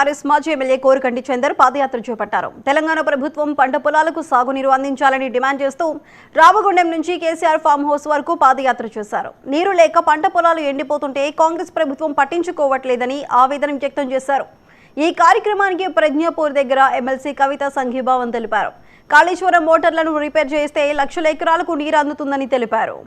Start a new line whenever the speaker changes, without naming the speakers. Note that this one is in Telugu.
ఆర్ఎస్ మాజీ ఎమ్మెల్యే కోరుకంటి చందర్ పాదయాత్ర చేపట్టారు. తెలంగాణ ప్రభుత్వం పంట పొలాలకు సాగునీరు అందించాలని డిమాండ్ చేస్తూ రామగుండం నుంచి కేసీఆర్ ఫామ్ హౌస్ వరకు పాదయాత్ర చేశారు. నీరు లేక పంట పొలాలు ఎండిపోతుంటే కాంగ్రెస్ ప్రభుత్వం పట్టించుకోవట్లేదని ఆవేదన వ్యక్తం చేశారు. ఈ కార్యక్రమానికి ప్రజ్ఞాపూర్ దగ్గర ఎమ్మెల్సీ కవిత సంఘీభావం తెలిపారు. కాళేశ్వరం మోటార్లను రిపేర్ చేస్తే లక్షల ఎకరాలకు నీరు అందుతుందని తెలిపారు.